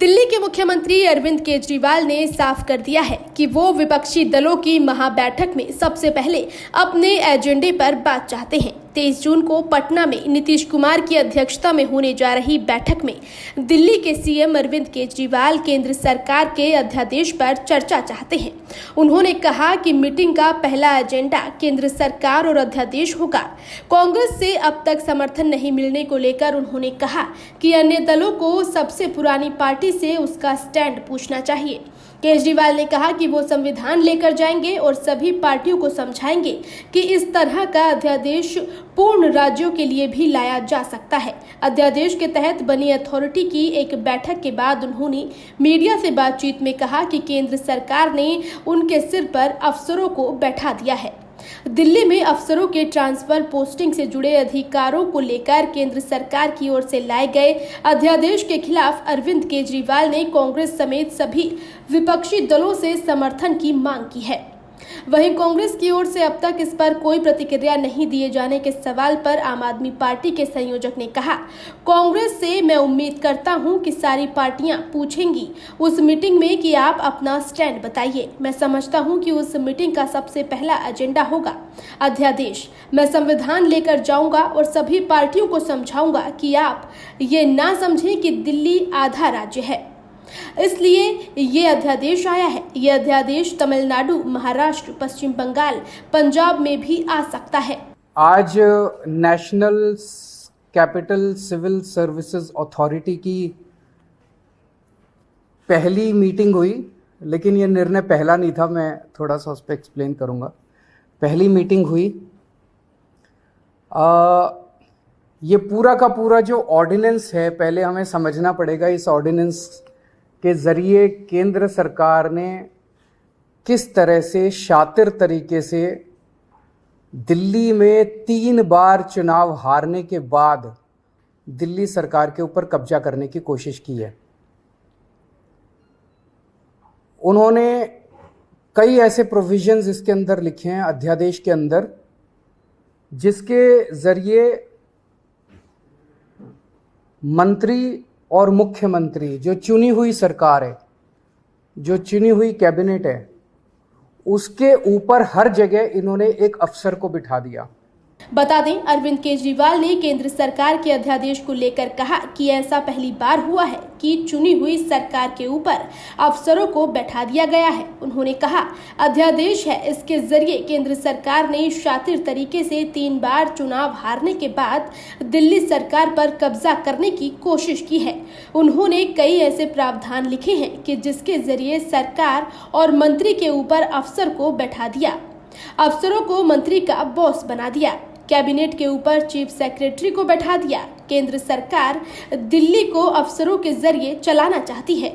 दिल्ली के मुख्यमंत्री अरविंद केजरीवाल ने साफ कर दिया है कि वो विपक्षी दलों की महाबैठक में सबसे पहले अपने एजेंडे पर बात चाहते हैं। 23 जून को पटना में नीतीश कुमार की अध्यक्षता में होने जा रही बैठक में दिल्ली के सीएम अरविंद केजरीवाल केंद्र सरकार के अध्यादेश पर चर्चा चाहते हैं। उन्होंने कहा कि मीटिंग का पहला एजेंडा केंद्र सरकार और अध्यादेश होगा। कांग्रेस से अब तक समर्थन नहीं मिलने को लेकर उन्होंने कहा कि अन्य दलों को सबसे पुरानी पार्टी से उसका स्टैंड पूछना चाहिए। केजरीवाल ने कहा कि वो संविधान लेकर जाएंगे और सभी पार्टियों को समझाएंगे कि इस तरह का अध्यादेश पूर्ण राज्यों के लिए भी लाया जा सकता है। अध्यादेश के तहत बनी अथॉरिटी की एक बैठक के बाद उन्होंने मीडिया से बातचीत में कहा कि केंद्र सरकार ने उनके सिर पर अफसरों को बैठा दिया है। दिल्ली में अफसरों के ट्रांसफर पोस्टिंग से जुड़े अधिकारों को लेकर केंद्र सरकार की ओर से लाए गए अध्यादेश के खिलाफ अरविंद केजरीवाल ने कांग्रेस समेत सभी विपक्षी दलों से समर्थन की मांग की है। वहीं कांग्रेस की ओर से अब तक इस पर कोई प्रतिक्रिया नहीं दिए जाने के सवाल पर आम आदमी पार्टी के संयोजक ने कहा, कांग्रेस से मैं उम्मीद करता हूं कि सारी पार्टियां पूछेंगी उस मीटिंग में कि आप अपना स्टैंड बताइए। मैं समझता हूं कि उस मीटिंग का सबसे पहला एजेंडा होगा अध्यादेश। मैं संविधान लेकर जाऊंगा और सभी पार्टियों को समझाऊंगा कि आप ये ना समझें कि दिल्ली आधा राज्य है, इसलिए ये अध्यादेश आया है। ये अध्यादेश तमिलनाडु, महाराष्ट्र, पश्चिम बंगाल, पंजाब में भी आ सकता है। आज national capital civil services authority की पहली मीटिंग हुई, लेकिन ये निर्णय पहला नहीं था। मैं थोड़ा सा उस पर एक्सप्लेन करूंगा। पहली मीटिंग हुई, ये पूरा का पूरा जो ऑर्डिनेंस है, पहले हमें समझना पड़ेगा इस ऑर्डिनेंस के जरिए केंद्र सरकार ने किस तरह से शातिर तरीके से दिल्ली में 3 बार चुनाव हारने के बाद दिल्ली सरकार के ऊपर कब्जा करने की कोशिश की है। उन्होंने कई ऐसे प्रोविजंस इसके अंदर लिखे हैं अध्यादेश के अंदर, जिसके जरिए मंत्री और मुख्यमंत्री, जो चुनी हुई सरकार है, जो चुनी हुई कैबिनेट है, उसके ऊपर हर जगह इन्होंने एक अफसर को बिठा दिया। बता दें, अरविंद केजरीवाल ने केंद्र सरकार के अध्यादेश को लेकर कहा कि ऐसा पहली बार हुआ है कि चुनी हुई सरकार के ऊपर अफसरों को बैठा दिया गया है। उन्होंने कहा, अध्यादेश है, इसके जरिए केंद्र सरकार ने शातिर तरीके से 3 बार चुनाव हारने के बाद दिल्ली सरकार पर कब्जा करने की कोशिश की है। उन्होंने कई ऐसे प्रावधान लिखे हैं कि जिसके जरिए सरकार और मंत्री के ऊपर अफसर को बैठा दिया, अफसरों को मंत्री का बॉस बना दिया, कैबिनेट के ऊपर चीफ सेक्रेटरी को बैठा दिया। केंद्र सरकार दिल्ली को अफसरों के जरिए चलाना चाहती है।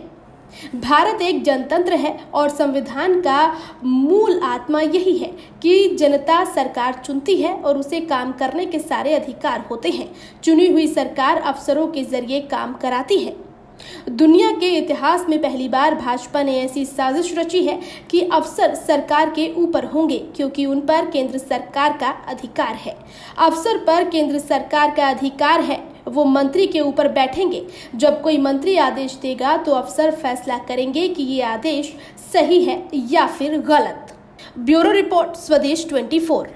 भारत एक जनतंत्र है और संविधान का मूल आत्मा यही है कि जनता सरकार चुनती है और उसे काम करने के सारे अधिकार होते हैं। चुनी हुई सरकार अफसरों के जरिए काम कराती है। दुनिया के इतिहास में पहली बार भाजपा ने ऐसी साजिश रची है कि अफसर सरकार के ऊपर होंगे, क्योंकि उन पर केंद्र सरकार का अधिकार है। अफसर पर केंद्र सरकार का अधिकार है, वो मंत्री के ऊपर बैठेंगे। जब कोई मंत्री आदेश देगा तो अफसर फैसला करेंगे कि ये आदेश सही है या फिर गलत। ब्यूरो रिपोर्ट, स्वदेश 24।